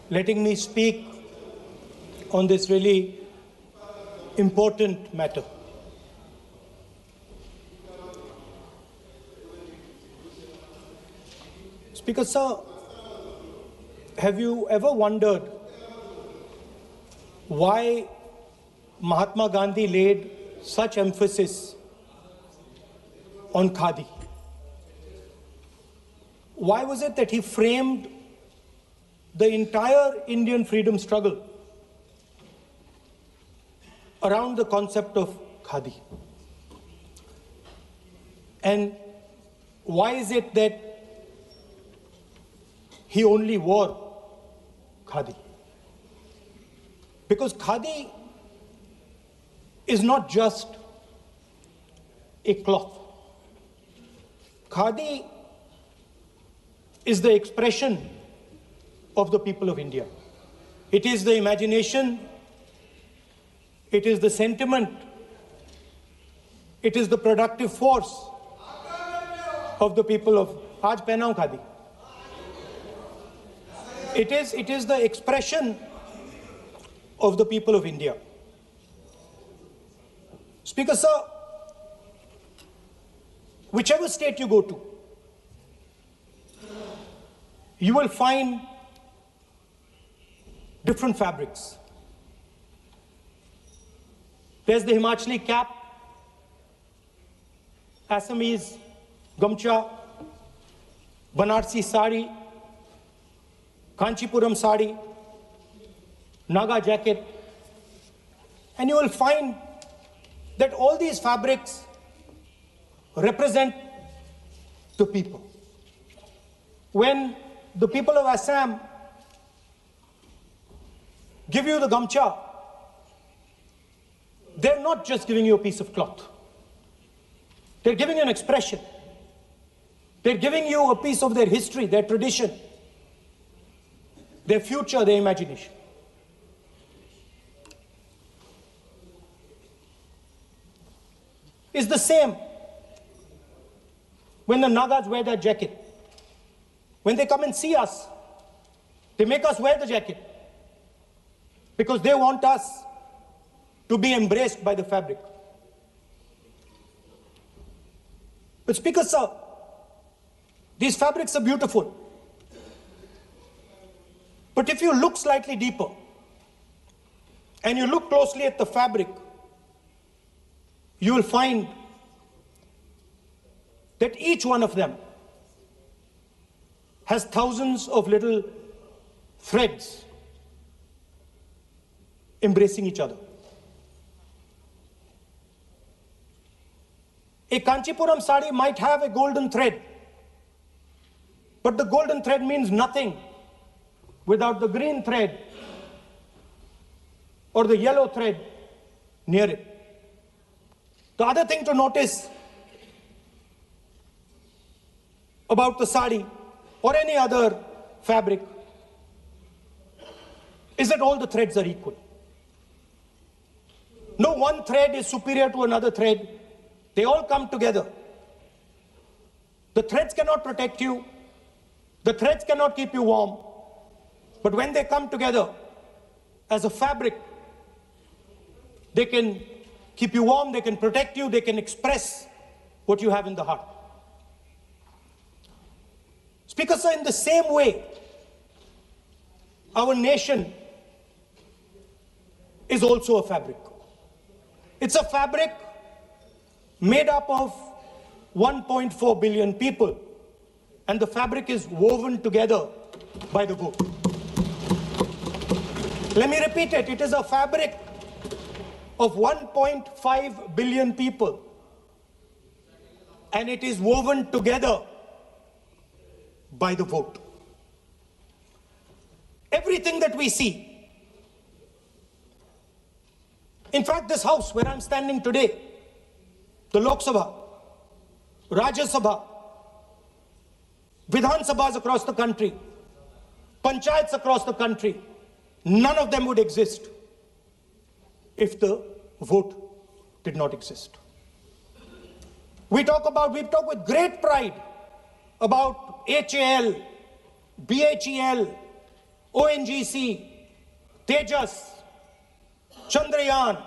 letting me speak on this really important matter. Speaker, sir, have you ever wondered why Mahatma Gandhi laid such emphasis on khadi? Why was it that he framed the entire Indian freedom struggle around the concept of khadi? And why is it that he only wore khadi? Because khadi is not just a cloth. Khadi is the expression of the people of India. It is the imagination, it is the sentiment, it is the productive force of the people of Aaj pehnaun khadi. It is the expression of the people of India. Speaker, sir, whichever state you go to, you will find different fabrics. There's the Himachali cap, Assamese gamcha, Banarsi sari, Kanchipuram sari, Naga jacket, and you will find that all these fabrics represent the people. When the people of Assam give you the gamcha, they're not just giving you a piece of cloth. They're giving you an expression. They're giving you a piece of their history, their tradition, their future, their imagination. It's the same when the Nagas wear that jacket. When they come and see us, they make us wear the jacket because they want us to be embraced by the fabric. But Speaker, sir, these fabrics are beautiful. But if you look slightly deeper and you look closely at the fabric, you will find that each one of them has thousands of little threads embracing each other. A Kanchipuram sari might have a golden thread, but the golden thread means nothing without the green thread or the yellow thread near it. The other thing to notice about the sari or any other fabric is that all the threads are equal. No one thread is superior to another thread. They all come together. The threads cannot protect you. The threads cannot keep you warm. But when they come together as a fabric, they can keep you warm, they can protect you, they can express what you have in the heart. Speaker, sir, in the same way, our nation is also a fabric. It's a fabric made up of 1.4 billion people, and the fabric is woven together by the vote. Let me repeat it. It is a fabric of 1.5 billion people, and it is woven together by the vote. Everything that we see, in fact, this house where I'm standing today, the Lok Sabha, Rajya Sabha, Vidhan Sabhas across the country, Panchayats across the country, none of them would exist if the vote did not exist. We talk with great pride about HAL, BHEL, ONGC, Tejas, Chandrayaan.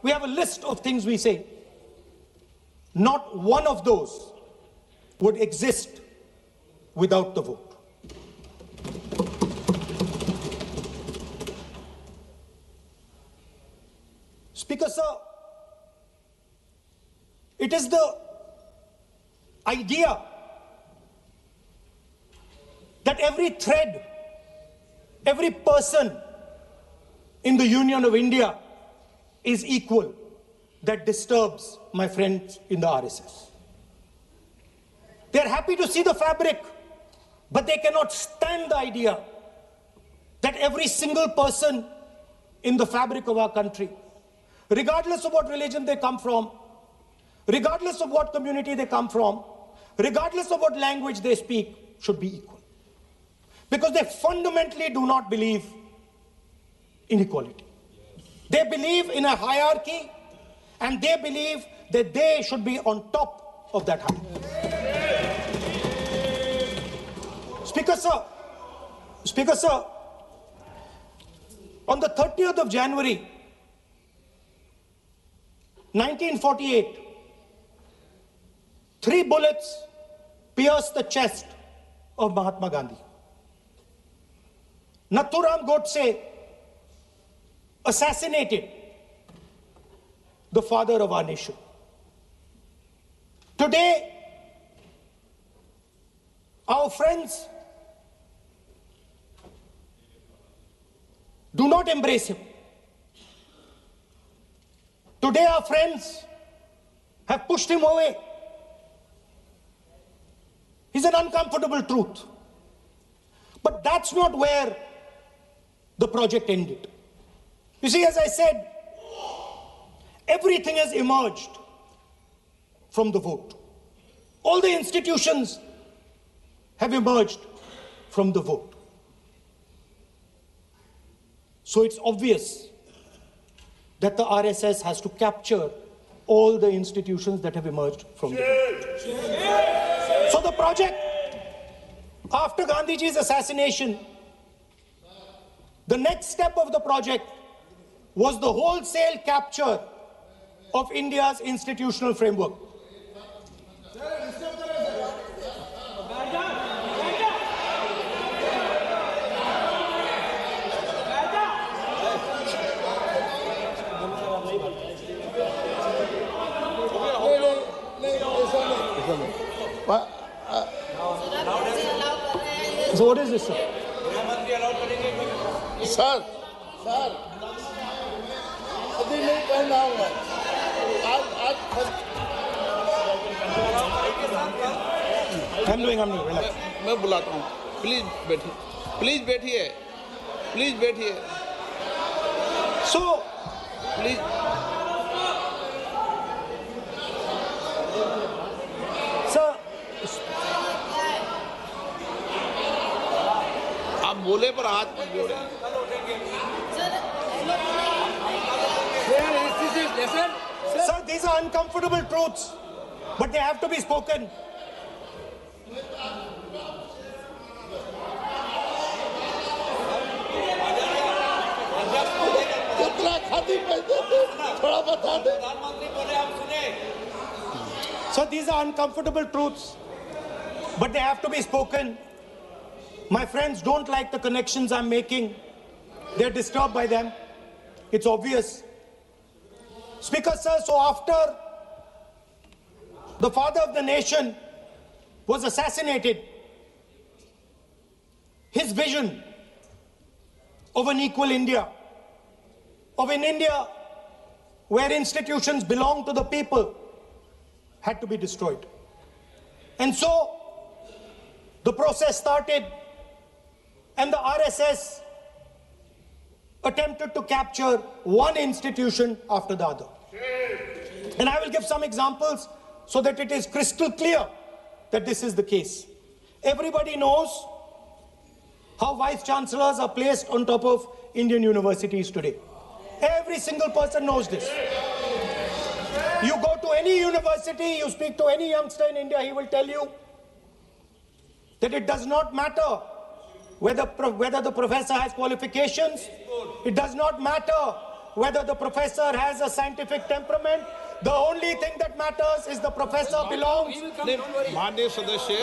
We have a list of things we say. Not one of those would exist without the vote. Speaker, sir, it is the idea that every thread, every person in the Union of India is equal that disturbs my friends in the RSS. They are happy to see the fabric, but they cannot stand the idea that every single person in the fabric of our country, regardless of what religion they come from, regardless of what community they come from, regardless of what language they speak, should be equal. Because they fundamentally do not believe in equality. They believe in a hierarchy, and they believe that they should be on top of that hierarchy. Speaker, sir, on the 30th of January, 1948, 3 bullets pierced the chest of Mahatma Gandhi. Nathuram Godse assassinated the father of our nation. Today, our friends do not embrace him. Today, our friends have pushed him away. He's an uncomfortable truth. But that's not where the project ended. You see, as I said, everything has emerged from the vote. All the institutions have emerged from the vote. So it's obvious that the RSS has to capture all the institutions that have emerged from the vote. So the project, after Gandhiji's assassination, the next step of the project was the wholesale capture of India's institutional framework. So what is this, sir? Sir, अभी नहीं पहना हुआ आज I'm doing, relax. मैं बुलाता हूँ please बैठिए So, please sir, आप बोले पर हाथ मत जोड़े sir, these are uncomfortable truths, but they have to be spoken. थोड़ा बता दे So these are uncomfortable truths, but they have to be spoken. My friends don't like the connections I'm making. They're disturbed by them. It's obvious. Speaker, sir, so after the father of the nation was assassinated, his vision of an equal India, of an India where institutions belong to the people, had to be destroyed. And so the process started, and the RSS attempted to capture one institution after the other. And I will give some examples so that it is crystal clear that this is the case. Everybody knows how vice chancellors are placed on top of Indian universities today. Every single person knows this. You go to any university, you speak to any youngster in India, he will tell you that it does not matter whether the professor has qualifications. It does not matter whether the professor has a scientific temperament. The only thing that matters is the professor belongs. माननीय सदस्य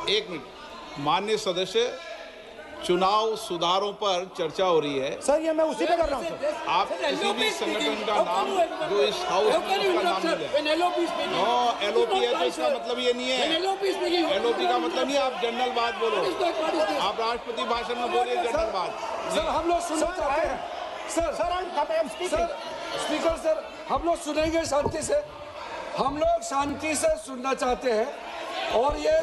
एक minute माननीय सदस्य चुनाव सुधारों पर चर्चा हो रही है। सर ये मैं उसी पे कर रहा हूँ। आप किसी भी संगठन का नाम जो इस हाउस में उसका नाम नहीं है। एलओपी है तो इसका मतलब ये नहीं है। एलओपी का मतलब नहीं है आप जनरल बात बोलो। आप राष्ट्रपति भाषण में बोलिए जनरल बात। सर हम लोग सुनना चाहते हैं। सर स्पीकर सर हम लोग सुनेंगे शांति से। हम लोग शांति से सुनना चाहते हैं और ये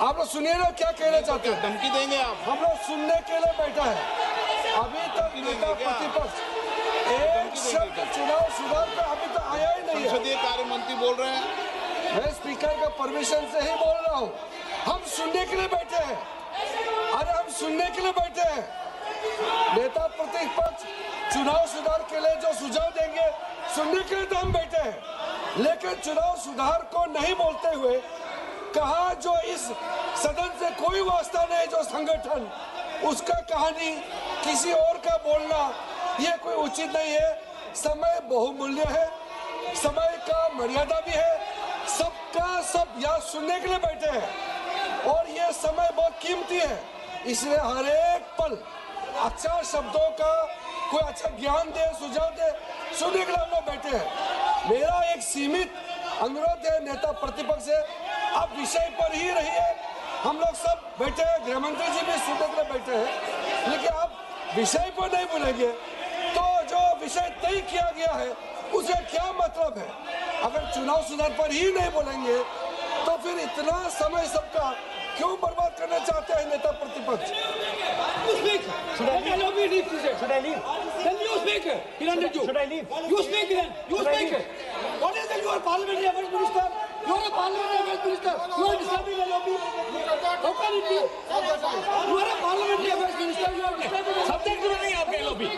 आप लोग सुनिए ना क्या कहना चाहते हैं। धमकी देंगे आप। हम लोग सुनने के लिए बैठा है। अभी तक नेता प्रतिपक्ष एक शब्द चुनाव सुधार पे अभी तो आया ही नहीं है। संसदीय कार्य मंत्री बोल रहे हैं। मैं स्पीकर का परमिशन से ही बोल रहा हूँ। हम सुनने के लिए बैठे हैं। अरे हम सुनने के लिए बैठे हैं। नेता प्रतिपक्ष चुनाव सुधार के लिए जो सुझाव देंगे सुनने के लिए तो हम बैठे हैं, लेकिन चुनाव सुधार को नहीं बोलते हुए कहा जो इस सदन से कोई वास्ता नहीं, जो संगठन उसका कहानी किसी और का बोलना ये कोई उचित नहीं है। समय बहुमूल्य है, समय का मर्यादा भी है। सबका सब यहाँ सुनने के लिए बैठे हैं और ये समय बहुत कीमती है, इसलिए हर एक पल अच्छा शब्दों का कोई अच्छा ज्ञान दे, सुझाव दे, सुनने के लिए हम लोग बैठे हैं। मेरा एक सीमित अनुरोध है नेता प्रतिपक्ष से, आप विषय पर ही रहिए। हम लोग सब बैठे हैं, गृह मंत्री जी भी सुनने के लिए बैठे हैं, लेकिन आप विषय पर नहीं बोलेंगे तो जो विषय तय किया गया है उसका क्या मतलब है। अगर चुनाव सुधार पर ही नहीं बोलेंगे तो फिर इतना समय सबका क्यों बर्बाद करना चाहते हैं नेता प्रतिपक्ष। Should I leave? Should I leave? Then you speak. Should I leave? You speak then. You speak. What is it? You are parliamentary affairs minister. You are a parliamentary affairs minister. You are disturbing the lobby. How can it be? You are a parliamentary affairs minister. You are disturbing the Subject में नहीं आपके lobby.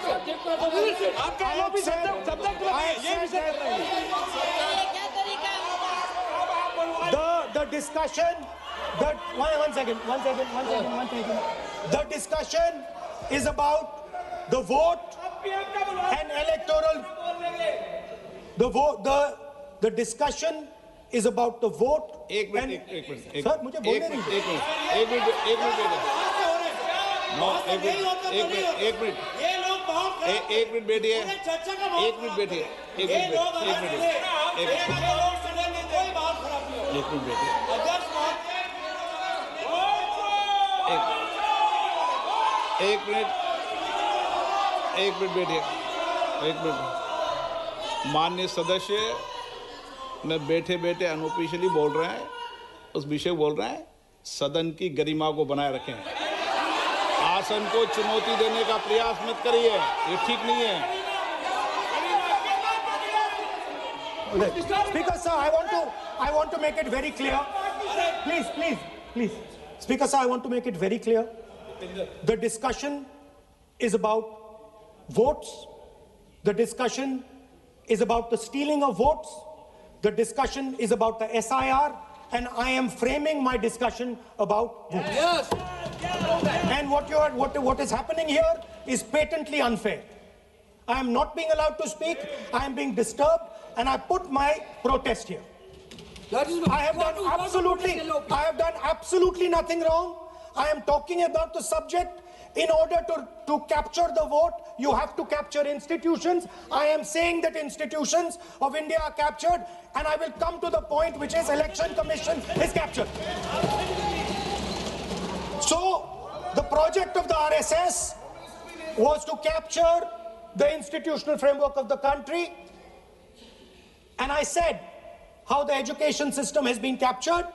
आपका lobby subject में नहीं है. ये विषय कर रहे हैं. The discussion that one second. The discussion is about the vote and electoral. The discussion is about the vote. एक मिनट सर मुझे बोलने नहीं दो. एक मिनट बैठिए. माननीय सदस्य में बैठे बैठे अनऑफिशियली बोल रहे हैं, उस विषय बोल रहे हैं। सदन की गरिमा को बनाए रखें, आसन को चुनौती देने का प्रयास मत करिए, ये ठीक नहीं है। Speaker sir, I want to make it very clear. Please. Speaker sir, I want to make it very clear. The discussion is about votes. The discussion is about the stealing of votes. The discussion is about the S.I.R. and I am framing my discussion about votes. Yes. And what is happening here is patently unfair. I am not being allowed to speak. I am being disturbed, and I put my protest here. I have done absolutely nothing wrong. I am talking about the subject. In order to capture the vote, you have to capture institutions. I am saying that institutions of India are captured, and I will come to the point, which is Election Commission is captured. So, the project of the RSS was to capture the institutional framework of the country, and I said how the education system has been captured.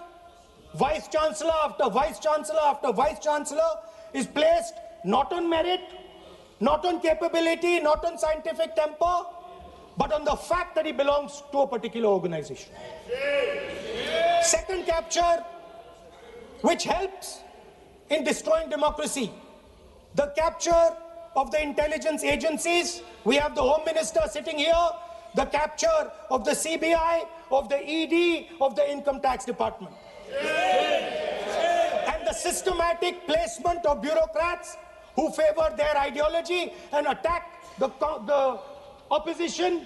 Vice Chancellor after Vice Chancellor after Vice Chancellor is placed not on merit, not on capability, not on scientific temper, but on the fact that he belongs to a particular organization. Second capture, which helps in destroying democracy, the capture of the intelligence agencies. We have the Home Minister sitting here, the capture of the CBI, of the ED, of the Income Tax Department. systematic placement of bureaucrats who favor their ideology and attack the opposition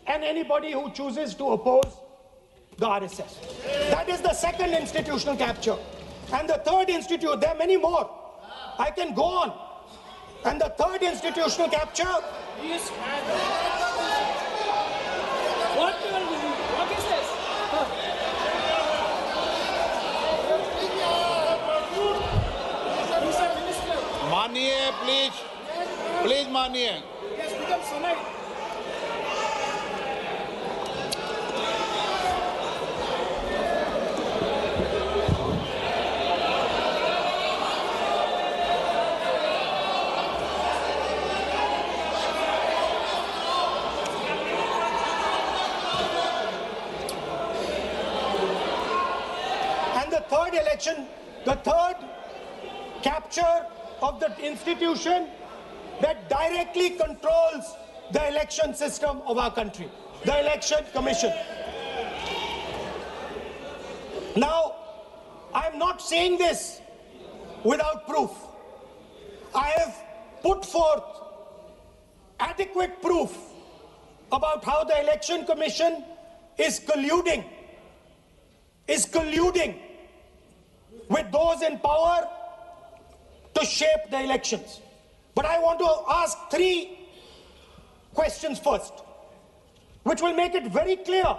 and anybody who chooses to oppose the RSS. That is the second institutional capture. And the third there are many more. I can go on. And the third institutional capture. Yes. What is this? मानिए please मानिए. Yes, become Sonai. The third capture of the institution that directly controls the election system of our country, the Election Commission. Now, I'm not saying this without proof. I have put forth adequate proof about how the Election Commission is colluding with those in power to shape the elections. But I want to ask three questions first, which will make it very clear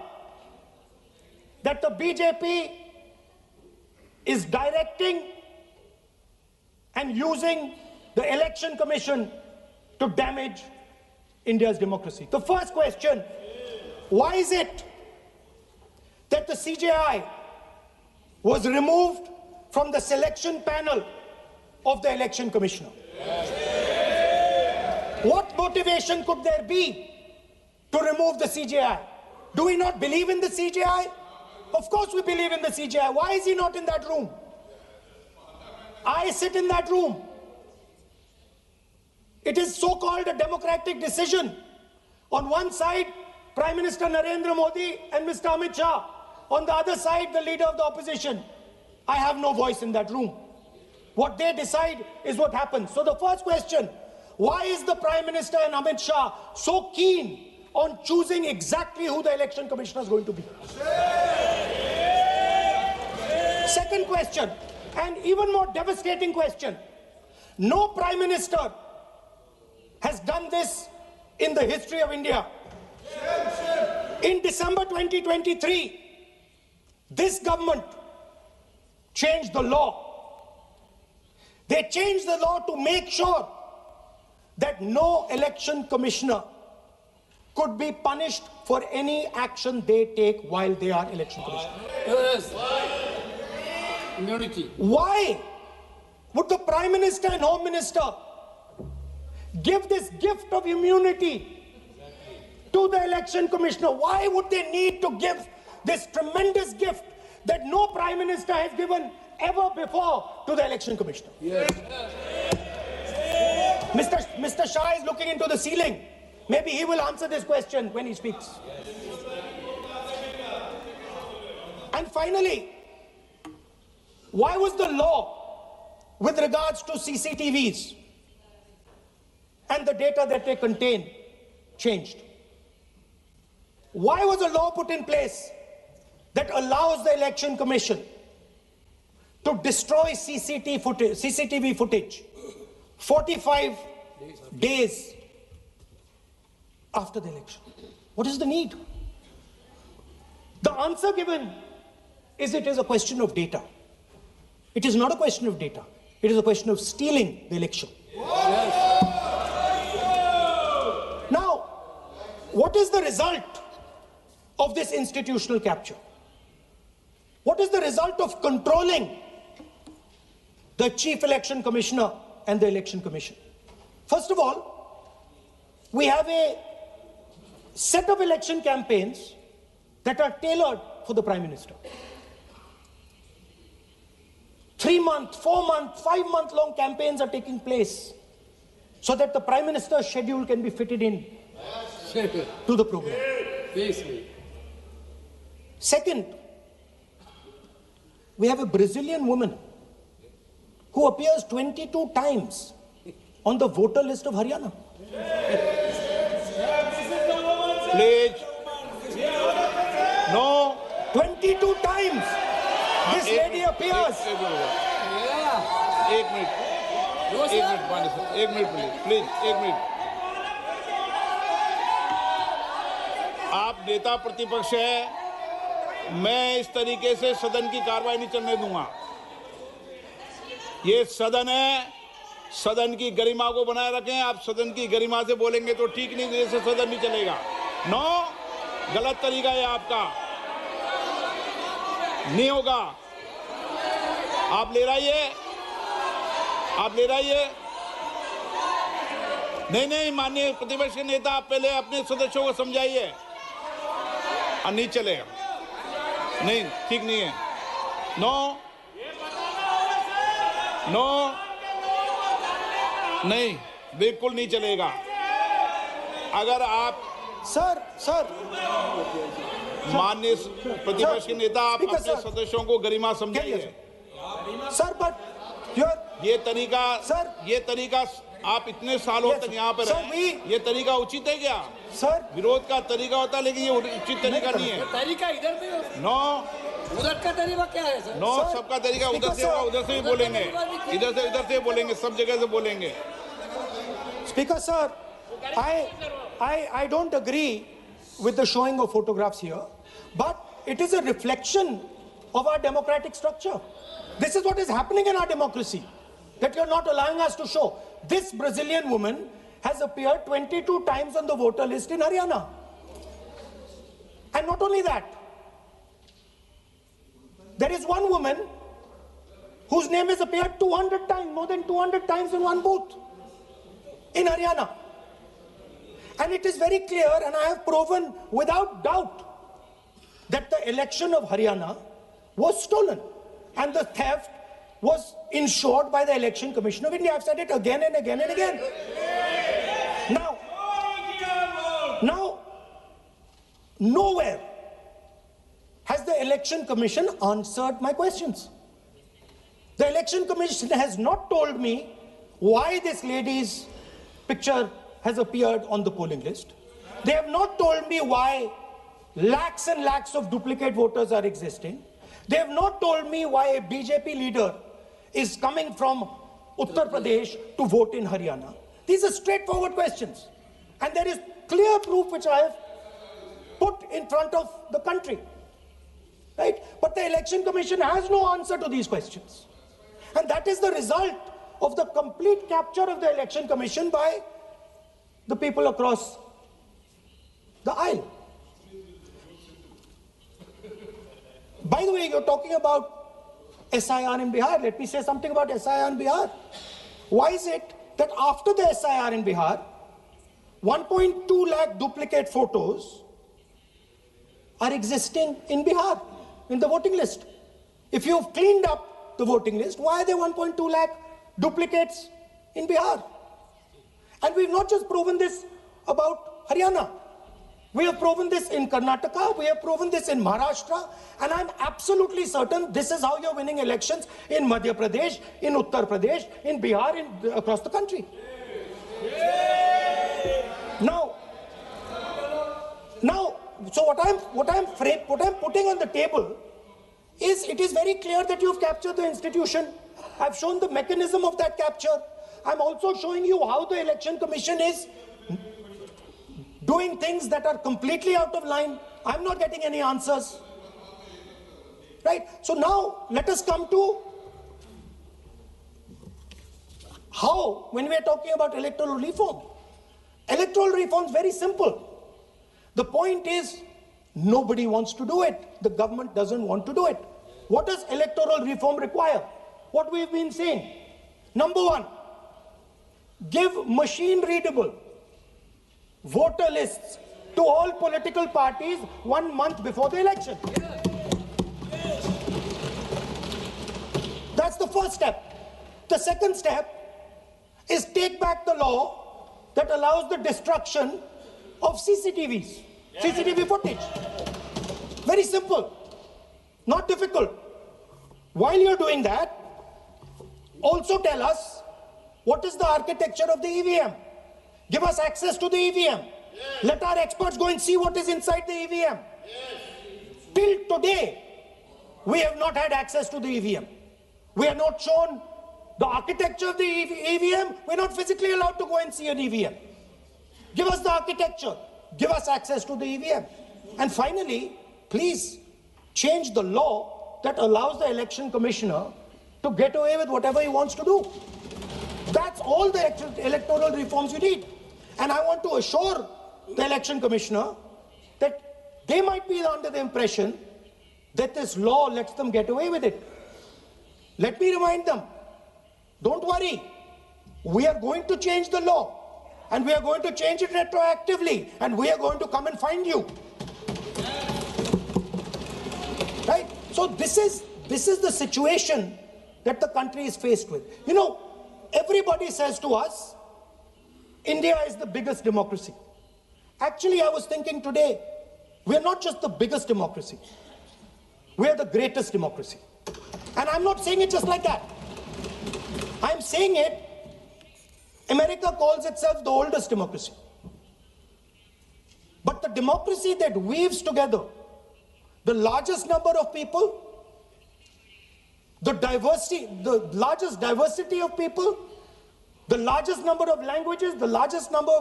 that the BJP is directing and using the Election Commission to damage India's democracy. The first question, why is it that the CJI was removed from the selection panel of the Election Commissioner? What motivation could there be to remove the CJI? Do we not believe in the CJI? Of course we believe in the CJI. Why is he not in that room? I sit in that room. It is so-called a democratic decision. On one side, Prime Minister Narendra Modi and Mr. Amit Shah. On the other side, the leader of the opposition. I have no voice in that room. What they decide is what happens. So the first question, why is the Prime Minister and Amit Shah so keen on choosing exactly who the Election Commissioner is going to be? Second question, and even more devastating question. No Prime Minister has done this in the history of India. In December 2023, this government changed the law. They changed the law to make sure that no election commissioner could be punished for any action they take while they are election commissioner. Yes. Immunity. Why would the Prime Minister and Home Minister give this gift of immunity to the election commissioner? Why would they need to give this tremendous gift that no Prime Minister has given ever before to the election commissioner? Yes. Mr. Shah is looking into the ceiling. Maybe he will answer this question when he speaks. And finally, why was the law with regards to CCTVs and the data that they contain changed? Why was a law put in place that allows the Election Commission to destroy CCTV footage 45 days after the election? What is the need? The answer given is it is a question of data. It is not a question of data. It is a question of stealing the election. Yes. Now, what is the result of this institutional capture? What is the result of controlling the Chief Election Commissioner and the Election Commission? First of all, we have a set of election campaigns that are tailored for the Prime Minister. 3-month, 4-month, 5-month long campaigns are taking place so that the Prime Minister's schedule can be fitted in to the program. Second, we have a Brazilian woman who appears 22 times on the voter list of Haryana. Please. No. 22 times this lady appears. एक minute please एक minute. आप नेता प्रतिपक्ष है, मैं इस तरीके से सदन की कार्रवाई नहीं चलने दूंगा. ये सदन है, सदन की गरिमा को बनाए रखें. आप सदन की गरिमा से बोलेंगे तो ठीक, नहीं जैसे सदन नहीं चलेगा. नो, गलत तरीका है आपका, नहीं होगा. आप ले रहिए. नहीं, माननीय प्रतिपक्ष के नेता, आप पहले अपने सदस्यों को समझाइए. नहीं चलेगा, नहीं, ठीक नहीं है. नो, नहीं, बिल्कुल नहीं चलेगा. अगर आप सर माननीय प्रतिपक्ष के नेता, आप अपने सदस्यों को गरिमा समझाइए. सर, बट ये तरीका आप इतने सालों तक यहाँ पर हैं, ये तरीका उचित है क्या? सर, विरोध का तरीका होता है, लेकिन ये उचित तरीका नहीं है. तरीका इधर भी हो. नो, उधर का तरीका क्या है सर? नो, सबका तरीका उधर से होगा, उधर से भी बोलेंगे, इधर से बोलेंगे, सब जगह से बोलेंगे. Speaker sir, I don't agree with the showing of photographs here, but it is a reflection of our democratic structure. This is what is happening in our democracy, that you're not allowing us to show. This Brazilian woman has appeared 22 times on the voter list in Haryana. And not only that, there is one woman whose name has appeared 200 times, more than 200 times in one booth in Haryana. And it is very clear, and I have proven without doubt, that the election of Haryana was stolen. And the theft was ensured by the Election Commission of India. I've said it again and again and again. Now, nowhere has the Election Commission answered my questions. The Election Commission has not told me why this lady's picture has appeared on the polling list. They have not told me why lakhs and lakhs of duplicate voters are existing. They have not told me why a BJP leader is coming from Uttar Pradesh to vote in Haryana. These are straightforward questions. And there is clear proof which I have put in front of the country. Right? But the Election Commission has no answer to these questions. And that is the result of the complete capture of the Election Commission by the people across the aisle. By the way, you're talking about S.I.R. in Bihar. Let me say something about S.I.R. in Bihar. Why is it that after the S.I.R. in Bihar, 1.2 lakh duplicate photos are existing in Bihar, in the voting list? If you've cleaned up the voting list, why are there 1.2 lakh duplicates in Bihar? And we've not just proven this about Haryana. We have proven this in Karnataka, we have proven this in Maharashtra, and I'm absolutely certain this is how you're winning elections in Madhya Pradesh, in Uttar Pradesh, in Bihar, across the country. Now, so what I'm putting on the table is, it is very clear that you've captured the institution. I've shown the mechanism of that capture. I'm also showing you how the Election Commission is doing things that are completely out of line. I'm not getting any answers. Right? So now, let us come to how, when we are talking about electoral reform. Electoral reform is very simple. The point is, nobody wants to do it. The government doesn't want to do it. What does electoral reform require? What we've been saying. Number one, give machine-readable voter lists to all political parties 1 month before the election. That's the first step. The second step is take back the law that allows the destruction of CCTVs, CCTV footage. Very simple, not difficult. While you're doing that, Also tell us what is the architecture of the EVM. Give us access to the EVM. Let our experts go and see what is inside the EVM. Till today, we have not had access to the EVM. We are not shown the architecture of the EVM. We're not physically allowed to go and see an EVM. Give us the architecture. Give us access to the EVM. And finally, please change the law that allows the election commissioner to get away with whatever he wants to do. That's all the electoral reforms you need. And I want to assure the election commissioner that they might be under the impression that this law lets them get away with it. Let me remind them, don't worry, we are going to change the law, and we are going to change it retroactively, and we are going to come and find you. Right? So this is the situation that the country is faced with. You know, everybody says to us, India is the biggest democracy. Actually, I was thinking today, we're not just the biggest democracy, we're the greatest democracy. And I'm not saying it just like that. I'm saying it, America calls itself the oldest democracy. But the democracy that weaves together the largest number of people, the largest diversity of people, the largest number of languages, the largest number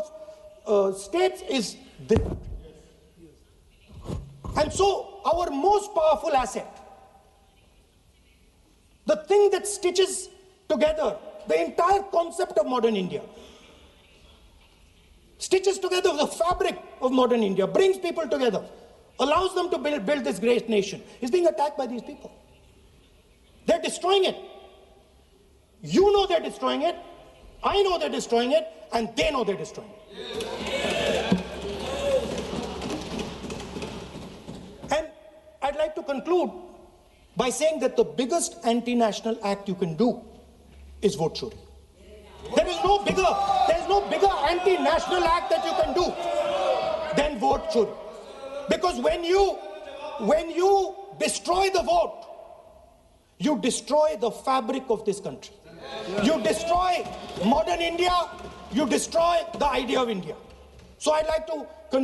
of states is this. And so our most powerful asset, the thing that stitches together the entire concept of modern India, stitches together the fabric of modern India, brings people together, allows them to build this great nation, is being attacked by these people. They're destroying it. You know they're destroying it. I know they're destroying it, and they know they're destroying it. And I'd like to conclude by saying that the biggest anti-national act you can do is vote Chori. There is no bigger anti-national act that you can do than vote Chori. Because when you destroy the vote, you destroy the fabric of this country. You destroy modern India, you destroy the idea of India. So I'd like to